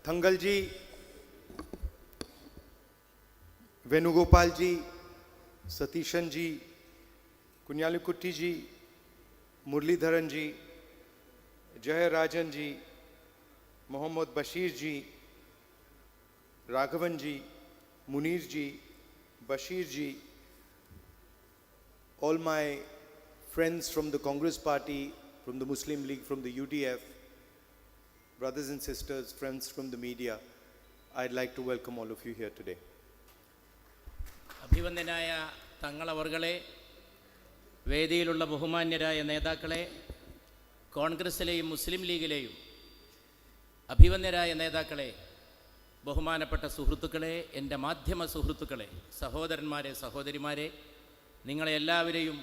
Thangal ji, Venugopal ji, Satishan ji, Kunyalukutti ji, Murlidharan ji, Jaya Rajan ji, Mohammad Bashir ji, Raghavan ji, Munir ji, Bashir ji, all my friends from the Congress Party, from the Muslim League, from the UDF, brothers and sisters, friends from the media, I'd like to welcome all of you here today. അഭിവന്ദനായ തങ്ങളവർകളെ, വേദിയിലുള്ള ബഹുമാന്യരായ നേതാക്കളെ, കോൺഗ്രസിലെയും മുസ്ലിം ലീഗിലെയും അഭിവന്ദരായ നേതാക്കളെ, ബഹുമാനപ്പെട്ട സുഹൃത്തുക്കളെ, എൻ്റെ മാധ്യമ സുഹൃത്തുക്കളെ, സഹോദരന്മാരെ, സഹോദരിമാരെ, നിങ്ങളെ എല്ലാവരെയും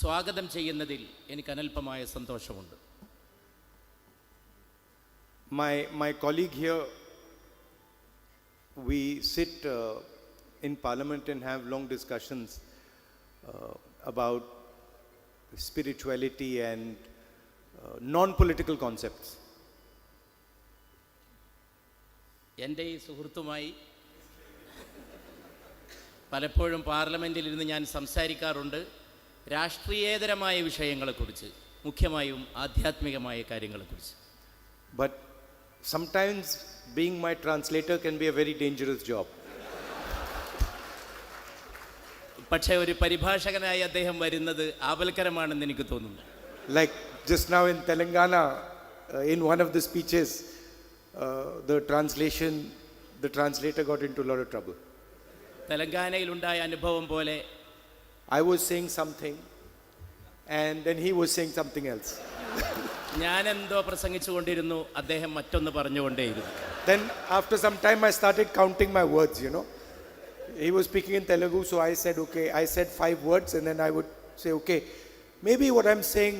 സ്വാഗതം ചെയ്യുന്നതിൽ എനിക്ക് അനൽപമായ സന്തോഷമുണ്ട്. My colleague here, we sit in Parliament and have long discussions about spirituality and non-political concepts. എൻ്റെ ഈ സുഹൃത്തുമായി പലപ്പോഴും പാർലമെൻറ്റിൽ ഇരുന്ന് ഞാൻ സംസാരിക്കാറുണ്ട് രാഷ്ട്രീയേതരമായ വിഷയങ്ങളെക്കുറിച്ച്, മുഖ്യമായും ആധ്യാത്മികമായ കാര്യങ്ങളെക്കുറിച്ച്. But sometimes being my translator can be a very dangerous job. പക്ഷേ ഒരു പരിഭാഷകനായി അദ്ദേഹം വരുന്നത് ആപൽക്കരമാണെന്ന് എനിക്ക് തോന്നുന്നു. Like just now in Telangana, in one of the speeches, the translator got into a lot of trouble. തെലങ്കാനയിലുണ്ടായ അനുഭവം പോലെ I was saying something and then he was saying something else. ഞാൻ എന്തോ പ്രസംഗിച്ചുകൊണ്ടിരുന്നു, അദ്ദേഹം മറ്റൊന്ന് പറഞ്ഞുകൊണ്ടേയിരുന്നു. Then after some time I started counting my words, you know. He was speaking in Telugu, so I said, okay, I said 5 words and then I would say, okay, maybe what I'm saying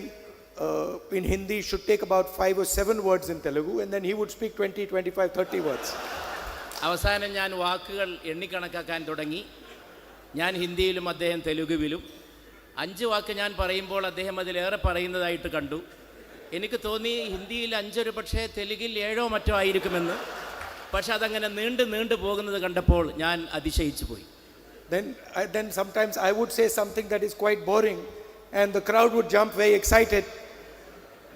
in Hindi should take about 5 or 7 words in Telugu, and then he would speak 20, 25, 30 words. അവസാനം ഞാൻ വാക്കുകൾ എണ്ണിക്കണക്കാക്കാൻ തുടങ്ങി. ഞാൻ ഹിന്ദിയിലും അദ്ദേഹം തെലുഗുവിലും. 5 വാക്ക് ഞാൻ പറയുമ്പോൾ അദ്ദേഹം അതിലേറെ പറയുന്നതായിട്ട് കണ്ടു. എനിക്ക് തോന്നി ഹിന്ദിയിൽ 5 പക്ഷേ തെലുങ്കിൽ 7 മറ്റോ ആയിരിക്കുമെന്ന്. പക്ഷെ അതങ്ങനെ നീണ്ടു പോകുന്നത് കണ്ടപ്പോൾ ഞാൻ അതിശയിച്ചു പോയി. Then sometimes I would say something that is quite boring and the crowd would jump very excited.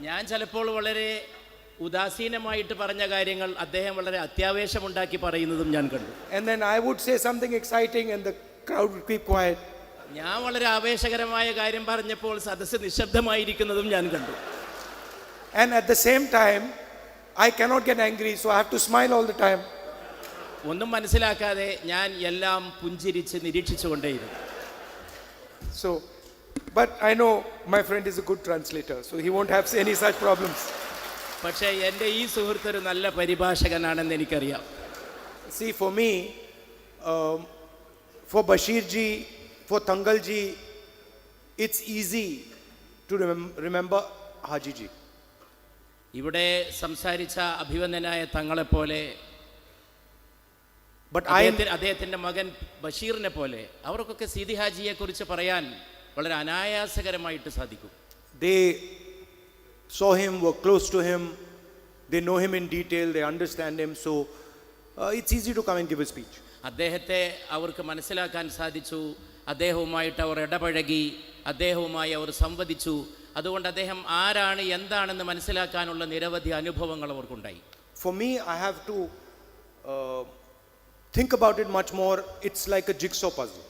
ഞാൻ ചിലപ്പോൾ വളരെ ഉദാസീനമായിട്ട് പറഞ്ഞ കാര്യങ്ങൾ അദ്ദേഹം വളരെ അത്യാവേശമുണ്ടാക്കി പറയുന്നതും ഞാൻ കണ്ടു. And then I would say something exciting and the crowd would keep quiet. ഞാൻ വളരെ ആവേശകരമായ കാര്യം പറഞ്ഞപ്പോൾ സദസ്സ് നിശബ്ദമായിരിക്കുന്നതും ഞാൻ കണ്ടു. And at the same time I cannot get angry, so I have to smile all the time. ഒന്നും മനസ്സിലാക്കാതെ ഞാൻ എല്ലാം പുഞ്ചിരിച്ച് നിരീക്ഷിച്ചുകൊണ്ടേയിരുന്നു. So, but I know my friend is a good translator, so he won't have any such problems. പക്ഷേ എൻ്റെ ഈ സുഹൃത്ത് ഒരു നല്ല പരിഭാഷകനാണെന്ന് എനിക്കറിയാം. See, for me, for Bashir ji, for Thangal ji, it's easy to remember Haji ji. ഇവിടെ സംസാരിച്ച അഭിവന്ദനായ തങ്ങളെപ്പോലെ, അദ്ദേഹത്തിൻ്റെ മകൻ ബഷീറിനെ പോലെ അവർക്കൊക്കെ സീതി ഹാജിയെ കുറിച്ച് പറയാൻ വളരെ അനായാസകരമായിട്ട് സാധിക്കും. They saw him, were close to him, they know him in detail, they understand him, so it's easy to come and give a speech. അദ്ദേഹത്തെ അവർക്ക് മനസ്സിലാക്കാൻ സാധിച്ചു, അദ്ദേഹവുമായിട്ട് അവർ ഇടപഴകി, അദ്ദേഹവുമായി അവർ സംവദിച്ചു. അതുകൊണ്ട് അദ്ദേഹം ആരാണ് എന്താണെന്ന് മനസ്സിലാക്കാനുള്ള നിരവധി അനുഭവങ്ങൾ അവർക്കുണ്ടായി. For me, I have to think about it much more. It's like a jigsaw puzzle.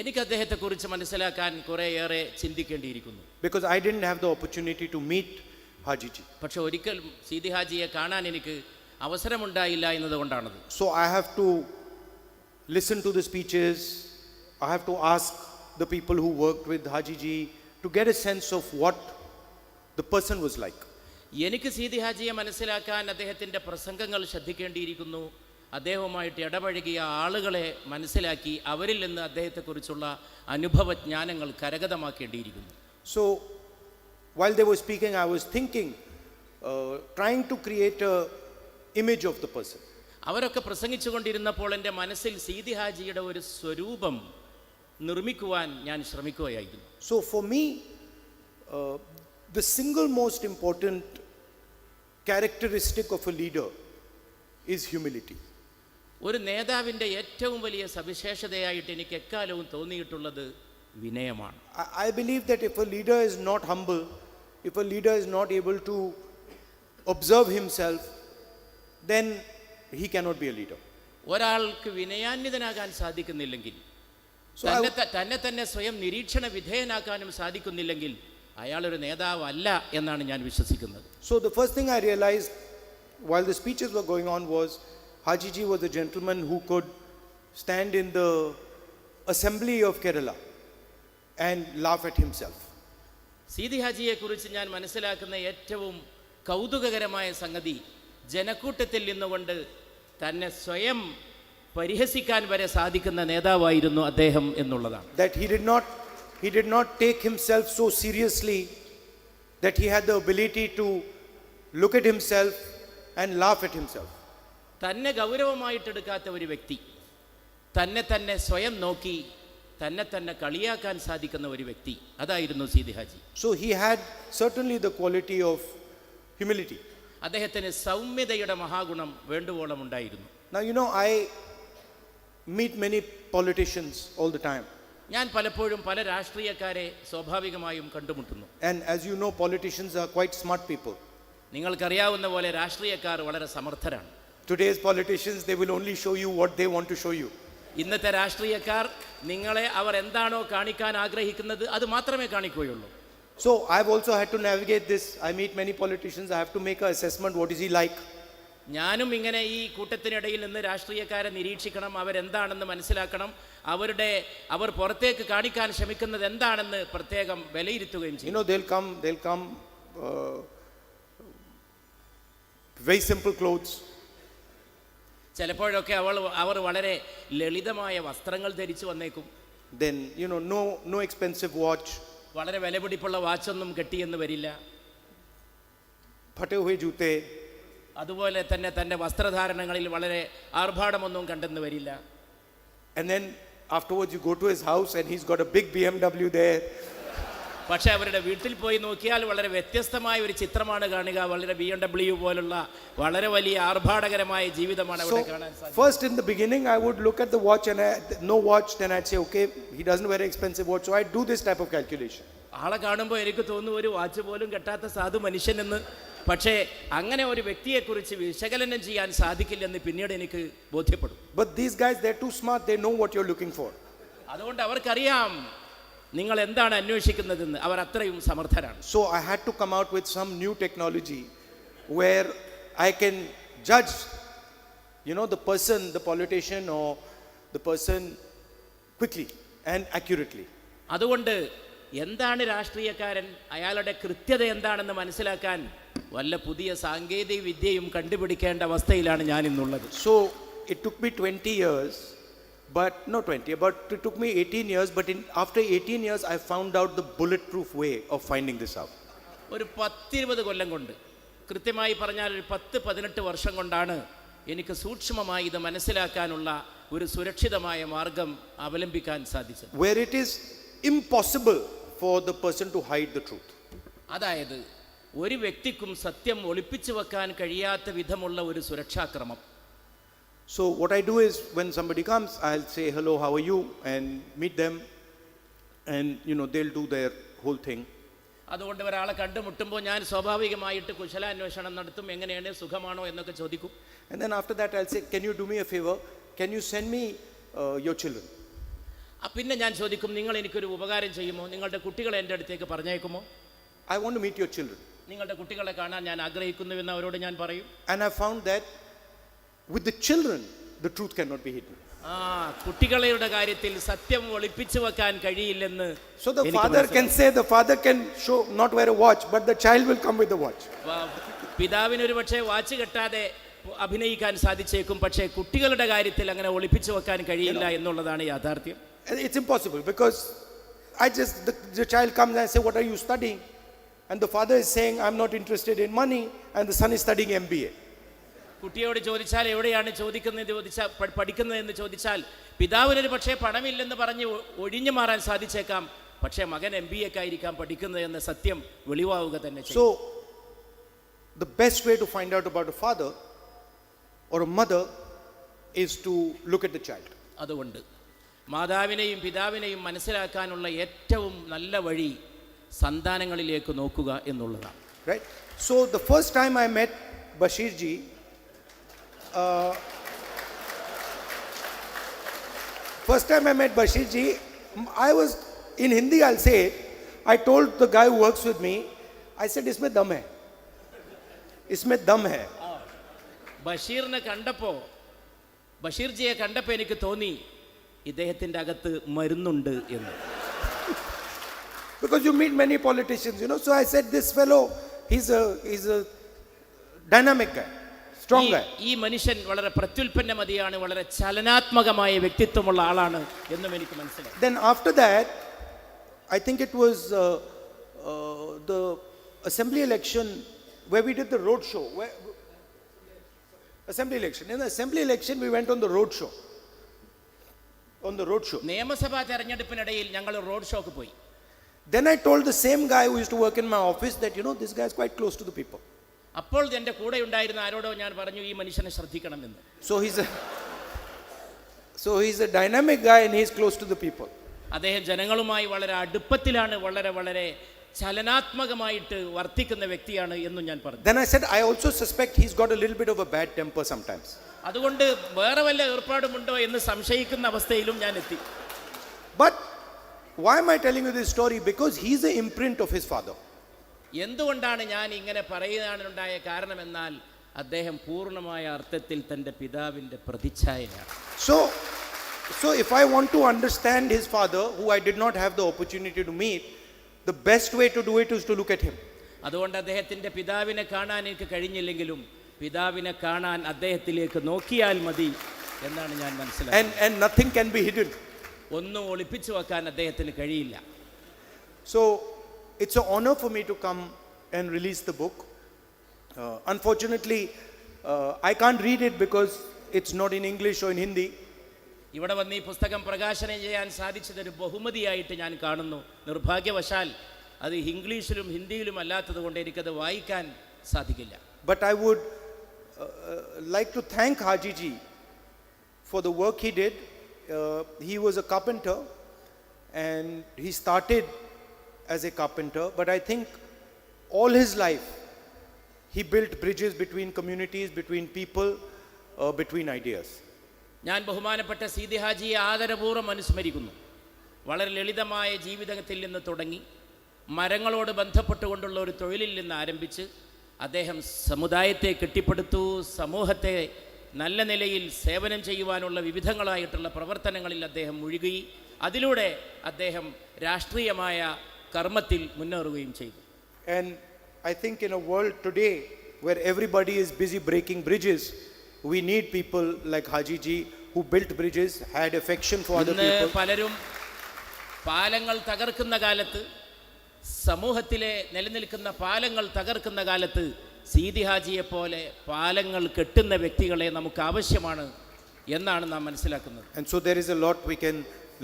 എനിക്ക് അദ്ദേഹത്തെക്കുറിച്ച് മനസ്സിലാക്കാൻ കുറേയേറെ ചിന്തിക്കേണ്ടിയിരിക്കുന്നു. Because I didn't have the opportunity to meet Haji ji. പക്ഷെ ഒരിക്കൽ സീതി ഹാജിയെ കാണാൻ എനിക്ക് അവസരമുണ്ടായില്ല എന്നതുകൊണ്ടാണത്. So I have to listen to the speeches. I have to ask the people who worked with Haji ji to get a sense of what the person was like. എനിക്ക് സീതി ഹാജിയെ മനസ്സിലാക്കാൻ അദ്ദേഹത്തിൻ്റെ പ്രസംഗങ്ങൾ ശ്രദ്ധിക്കേണ്ടിയിരിക്കുന്നു. അദ്ദേഹവുമായിട്ട് ഇടപഴകിയ ആളുകളെ മനസ്സിലാക്കി അവരിൽ നിന്ന് അദ്ദേഹത്തെക്കുറിച്ചുള്ള അനുഭവജ്ഞാനങ്ങൾ കരഗതമാക്കേണ്ടിയിരിക്കുന്നു. So while they were speaking, I was thinking, trying to create a image of the person. അവരൊക്കെ പ്രസംഗിച്ചുകൊണ്ടിരുന്നപ്പോൾ എൻ്റെ മനസ്സിൽ സീതി ഹാജിയുടെ ഒരു സ്വരൂപം നിർമ്മിക്കുവാൻ ഞാൻ ശ്രമിക്കുകയായിരുന്നു. So for me, the single most important characteristic of a leader is humility. ഒരു നേതാവിൻ്റെ ഏറ്റവും വലിയ സവിശേഷതയായിട്ട് എനിക്ക് എക്കാലവും തോന്നിയിട്ടുള്ളത് വിനയമാണ്. I believe that if a leader is not humble, if a leader is not able to observe himself, then he cannot be a leader. ഒരാൾക്ക് വിനയാന്വിതനാകാൻ സാധിക്കുന്നില്ലെങ്കിൽ, തന്നെ സ്വയം നിരീക്ഷണ വിധേയനാക്കാനും സാധിക്കുന്നില്ലെങ്കിൽ അയാളൊരു നേതാവല്ല എന്നാണ് ഞാൻ വിശ്വസിക്കുന്നത്. So the first thing I realized while the speeches were going on was Haji Ji was a gentleman who could stand in the assembly of Kerala and laugh at himself. Seethi ഹാജിയെ കുറിച്ച് ഞാൻ മനസ്സിലാക്കുന്ന ഏറ്റവും കൗതുകകരമായ സംഗതി ജനക്കൂട്ടത്തിൽ നിന്നുകൊണ്ട് തന്നെ സ്വയം പരിഹസിക്കാൻ വരെ സാധിക്കുന്ന നേതാവായിരുന്നു അദ്ദേഹം എന്നുള്ളതാണ്. That he did not take himself so seriously that he had the ability to look at himself and laugh at himself. തന്നെ ഗൗരവമായിട്ടെടുക്കാത്ത ഒരു വ്യക്തി, തന്നെ സ്വയം നോക്കി തന്നെ കളിയാക്കാൻ സാധിക്കുന്ന ഒരു വ്യക്തി, അതായിരുന്നു Seethi Haji. So he had certainly the quality of humility. അദ്ദേഹത്തിന് സൗമ്യതയുടെ മഹാഗുണം വേണ്ടുവോളം ഉണ്ടായിരുന്നു. Now I meet many politicians all the time. ഞാൻ പലപ്പോഴും പല രാഷ്ട്രീയക്കാരെ സ്വാഭാവികമായും കണ്ടുമുട്ടുന്നു. And as you know, politicians are quite smart people. നിങ്ങൾക്കറിയാവുന്ന പോലെ രാഷ്ട്രീയക്കാർ വളരെ സമർത്ഥരാണ്. Today's politicians, they will only show you what they want to show you. ഇന്നത്തെ രാഷ്ട്രീയക്കാർ നിങ്ങളെ അവർ എന്താണോ കാണിക്കാൻ ആഗ്രഹിക്കുന്നത് അത് മാത്രമേ കാണിക്കുകയുള്ളൂ. So I've also had to navigate this. I meet many politicians. I have to make an assessment. What is he like? ഞാനും ഇങ്ങനെ ഈ കൂട്ടത്തിനിടയിൽ നിന്ന് രാഷ്ട്രീയക്കാരെ നിരീക്ഷിക്കണം, അവരെന്താണെന്ന് മനസ്സിലാക്കണം, അവർ പുറത്തേക്ക് കാണിക്കാൻ ശ്രമിക്കുന്നത് എന്താണെന്ന് പ്രത്യേകം വിലയിരുത്തുകയും ചെയ്യും. They'll come very simple clothes. ചിലപ്പോഴൊക്കെ അവർ വളരെ ലളിതമായ വസ്ത്രങ്ങൾ ധരിച്ചു വന്നേക്കും. Then no expensive watch. വളരെ വിലപിടിപ്പുള്ള വാച്ചൊന്നും കെട്ടിയെന്ന് വരില്ല. ഫटे हुए जूते. അതുപോലെ തന്നെ തൻ്റെ വസ്ത്രധാരണങ്ങളിൽ വളരെ ആർഭാടമൊന്നും കണ്ടെന്ന് വരില്ല. And then afterwards you go to his house and he's got a big BMW there. പക്ഷേ അവരുടെ വീട്ടിൽ പോയി നോക്കിയാൽ വളരെ വ്യത്യസ്തമായ ഒരു ചിത്രമാണ് കാണുക. വളരെ BMW പോലുള്ള വളരെ വലിയ ആർഭാടകരമായ ജീവിതമാണ് അവിടെ കാണാൻ സാധിക്കുക. First in the beginning I would look at the watch and no watch, then I'd say okay, he doesn't wear an expensive watch, so I do this type of calculation. ആളെ കാണുമ്പോൾ എനിക്ക് തോന്നുന്നു ഒരു വാച്ച് പോലും കെട്ടാത്ത സാധു മനുഷ്യനെന്ന്. പക്ഷേ അങ്ങനെ ഒരു വ്യക്തിയെക്കുറിച്ച് വിശകലനം ചെയ്യാൻ സാധിക്കില്ലെന്ന് പിന്നീട് എനിക്ക് ബോധ്യപ്പെടും. But these guys, they're too smart, they know what you're looking for. അതുകൊണ്ട് അവർക്കറിയാം നിങ്ങൾ എന്താണ് അന്വേഷിക്കുന്നതെന്ന്. അവർ അത്രയും സമർത്ഥരാണ്. So I had to come out with some new technology where I can judge the person, the politician or the person quickly and accurately. അതുകൊണ്ട് എന്താണ് രാഷ്ട്രീയക്കാരൻ, അയാളുടെ കൃത്യത എന്താണെന്ന് മനസ്സിലാക്കാൻ വല്ല പുതിയ സാങ്കേതിക വിദ്യയും കണ്ടുപിടിക്കേണ്ട അവസ്ഥയിലാണ് ഞാൻ ഇന്നുള്ളത്. So it took me 20 years, but not 20, but it took me 18 years, but after 18 years I found out the bulletproof way of finding this out. ഒരു 10-20 കൊല്ലം കൊണ്ട്, കൃത്യമായി പറഞ്ഞാൽ ഒരു 10-18 വർഷം കൊണ്ടാണ് എനിക്ക് സൂക്ഷ്മമായി ഇത് മനസ്സിലാക്കാനുള്ള ഒരു സുരക്ഷിതമായ മാർഗം അവലംബിക്കാൻ സാധിച്ചത്. Where it is impossible for the person to hide the truth. അതായത് ഒരു വ്യക്തിക്കും സത്യം ഒളിപ്പിച്ചു വെക്കാൻ കഴിയാത്ത വിധമുള്ള ഒരു സുരക്ഷാക്രമം. So what I do is when somebody comes, I'll say hello, how are you, and meet them, and they'll do their whole thing. അതുകൊണ്ട് ഒരാളെ കണ്ടുമുട്ടുമ്പോൾ ഞാൻ സ്വാഭാവികമായിട്ട് കുശലാന്വേഷണം നടത്തും, എങ്ങനെയാണ്, സുഖമാണോ എന്നൊക്കെ ചോദിക്കും. And then after that I'll say, can you do me a favor, can you send me your children? പിന്നെ ഞാൻ ചോദിക്കും, നിങ്ങൾ എനിക്കൊരു ഉപകാരം ചെയ്യുമോ, നിങ്ങളുടെ കുട്ടികളെ എൻ്റെ അടുത്തേക്ക് പറഞ്ഞേക്കുമോ? I want to meet your children. നിങ്ങളുടെ കുട്ടികളെ കാണാൻ ഞാൻ ആഗ്രഹിക്കുന്നുവെന്ന് അവരോട് ഞാൻ പറയും. And I found that with the children the truth cannot be hidden. കുട്ടികളുടെ കാര്യത്തിൽ സത്യം ഒളിപ്പിച്ചു വെക്കാൻ കഴിയില്ലെന്ന്. So the father can say, the father can show not wear a watch, but the child will come with the watch. പിതാവിന് ഒരു പക്ഷേ watch കെട്ടാതെ അഭിനയിക്കാൻ സാധിച്ചേക്കും, പക്ഷേ കുട്ടികളുടെ കാര്യത്തിൽ അങ്ങനെ ഒളിപ്പിച്ചു വെക്കാൻ കഴിയില്ല എന്നുള്ളതാണ് യാഥാർത്ഥ്യം. It's impossible because the child comes and I say, what are you studying? And the father is saying, I'm not interested in money, and the son is studying MBA. കുട്ടിയോട് ചോദിച്ചാൽ എവിടെയാണ് പഠിക്കുന്നതെന്ന് ചോദിച്ചാൽ പിതാവിനൊരു പക്ഷേ പണമില്ലെന്ന് പറഞ്ഞ് ഒഴിഞ്ഞു മാറാൻ സാധിച്ചേക്കാം, പക്ഷേ മകൻ MBAക്കായിരിക്കാം പഠിക്കുന്നത് എന്ന സത്യം വെളിവാവുക തന്നെ ചെയ്യും. So the best way to find out about a father or or a mother is to look at the child. അതുകൊണ്ട് മാതാവിനെയും പിതാവിനെയും മനസ്സിലാക്കാനുള്ള ഏറ്റവും നല്ല വഴി സന്താനങ്ങളിലേക്ക് നോക്കുക എന്നുള്ളതാണ്. Right? So the first time I met Bashir ji, I was in Hindi, I'll say it. I told the guy who works with me, I said, "Isme dam hai. Isme dam hai." ബഷീർജിയെ കണ്ടപ്പോൾ എനിക്ക് തോന്നി ഇദ്ദേഹത്തിൻ്റെ അകത്ത് മരുന്നുണ്ട് എന്ന്. Because you meet many politicians, so I said, this fellow, he's a dynamic guy, strong guy. ഈ മനുഷ്യൻ വളരെ പ്രത്യുൽപ്പന്നമതിയാണ്, വളരെ ചലനാത്മകമായ വ്യക്തിത്വമുള്ള ആളാണ് എന്നും എനിക്ക് മനസ്സിലായി. Then after that, I think it was the assembly election where we did the road show. In the assembly election, we went on the road show. നിയമസഭാ തെരഞ്ഞെടുപ്പിനിടയിൽ ഞങ്ങൾ റോഡ് ഷോക്ക് പോയി. Then I told the same guy who used to work in my office that, this guy is quite close to the people. അപ്പോൾ എൻ്റെ കൂടെ ഉണ്ടായിരുന്ന ആരോടോ ഞാൻ പറഞ്ഞു, ഈ മനുഷ്യനെ ശ്രദ്ധിക്കണമെന്ന്. So he's a dynamic guy and he's close to the people. അദ്ദേഹം ജനങ്ങളുമായി വളരെ അടുപ്പത്തിലാണ്, വളരെ വളരെ ചലനാത്മകമായിട്ട് വർത്തിക്കുന്ന വ്യക്തിയാണ് എന്നും ഞാൻ പറഞ്ഞു. Then I said, I also suspect he's got a little bit of a bad temper sometimes. അതുകൊണ്ട് വേറെ വല്ല ഏർപ്പാടുമുണ്ടോ എന്ന് സംശയിക്കുന്ന അവസ്ഥയിലും ഞാൻ എത്തി. But why am I telling you this story? Because he's the imprint of his father. എന്തുകൊണ്ടാണ് ഞാൻ ഇങ്ങനെ പറയാനുണ്ടായ കാരണം എന്നാൽ അദ്ദേഹം പൂർണ്ണമായ അർത്ഥത്തിൽ തൻ്റെ പിതാവിൻ്റെ പ്രതിച്ഛായയാണ്. So if I want to understand his father, who I did not have the opportunity to meet, the best way to do it is to look at him. അതുകൊണ്ട് അദ്ദേഹത്തിൻ്റെ പിതാവിനെ കാണാൻ എനിക്ക് കഴിഞ്ഞില്ലെങ്കിലും പിതാവിനെ കാണാൻ അദ്ദേഹത്തിലേക്ക് നോക്കിയാൽ മതി എന്നാണ് ഞാൻ മനസ്സിലാക്കുന്നത്. And nothing can be hidden. ഒന്നും ഒളിപ്പിച്ചു വെക്കാൻ അദ്ദേഹത്തിന് കഴിയില്ല. So it's an honor for me to come and release the book. Unfortunately, I can't read it because it's not in English or in Hindi. ഇവിടെ വന്ന് ഈ പുസ്തകം പ്രകാശനം ചെയ്യാൻ സാധിച്ചതൊരു ബഹുമതിയായിട്ട് ഞാൻ കാണുന്നു. നിർഭാഗ്യവശാൽ അത് ഇംഗ്ലീഷിലും ഹിന്ദിയിലും അല്ലാത്തത് കൊണ്ട് എനിക്കത് വായിക്കാൻ സാധിക്കില്ല. But I would like to thank Haji ji for the work he did. He was a carpenter and he started as a carpenter, but I think all his life he built bridges between communities, between people, between ideas. ഞാൻ ബഹുമാനപ്പെട്ട സീതി ഹാജിയെ ആദരപൂർവ്വം അനുസ്മരിക്കുന്നു. വളരെ ലളിതമായ ജീവിതത്തിൽ നിന്ന് തുടങ്ങി മരങ്ങളോട് ബന്ധപ്പെട്ടുകൊണ്ടുള്ള ഒരു തൊഴിലിൽ നിന്ന് ആരംഭിച്ച് അദ്ദേഹം സമുദായത്തെ കെട്ടിപ്പടുത്തു, സമൂഹത്തെ നല്ല നിലയിൽ സേവനം ചെയ്യുവാനുള്ള വിവിധങ്ങളായിട്ടുള്ള പ്രവർത്തനങ്ങളിൽ അദ്ദേഹം മുഴുകി, അതിലൂടെ അദ്ദേഹം രാഷ്ട്രീയമായ കർമ്മത്തിൽ മുന്നേറുകയും ചെയ്തു. And I think in a world today where everybody is busy breaking bridges, we need people like Haji ji who built bridges, had affection for other people. പലരും പാലങ്ങൾ തകർക്കുന്ന കാലത്ത്, സമൂഹത്തിലെ നിലനിൽക്കുന്ന പാലങ്ങൾ തകർക്കുന്ന കാലത്ത് സീതി ഹാജിയെ പോലെ പാലങ്ങൾ കെട്ടുന്ന വ്യക്തികളെ നമുക്ക് ആവശ്യമാണ് എന്നാണ് നാം മനസ്സിലാക്കുന്നത്. And so there is a lot we can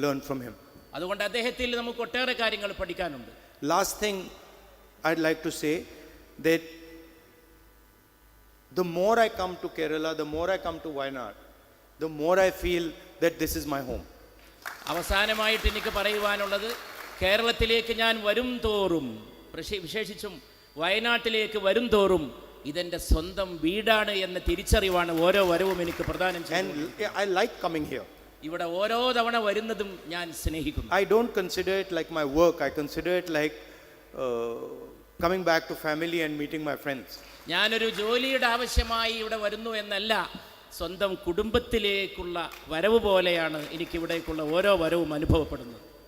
learn from him. അതുകൊണ്ട് അദ്ദേഹത്തിൽ നമുക്ക് ഒട്ടേറെ കാര്യങ്ങൾ പഠിക്കാനുണ്ട്. Last thing I'd like to say, that the more I come to Kerala, the more I come to Wayanad, the more I feel that this is my home. അവസാനമായിട്ട് എനിക്ക് പറയുവാനുള്ളത്, കേരളത്തിലേക്ക് ഞാൻ വരും തോറും, വിശേഷിച്ചും വയനാട്ടിലേക്ക് വരും തോറും ഇതെൻ്റെ സ്വന്തം വീടാണ് എന്ന തിരിച്ചറിവാണ് ഓരോ വരവും എനിക്ക് പ്രദാനം ചെയ്യുന്നത്. And I like coming here. ഇവിടെ ഓരോ തവണ വരുന്നതും ഞാൻ സ്നേഹിക്കുന്നു. I don't consider it like my work. I consider it like coming back to family and meeting my friends. ഞാനൊരു ജോലിയുടെ ആവശ്യമായി ഇവിടെ വരുന്നു എന്നല്ല, സ്വന്തം കുടുംബത്തിലേക്കുള്ള വരവ് പോലെയാണ് എനിക്കിവിടേക്കുള്ള ഓരോ വരവും അനുഭവപ്പെടുന്നത്.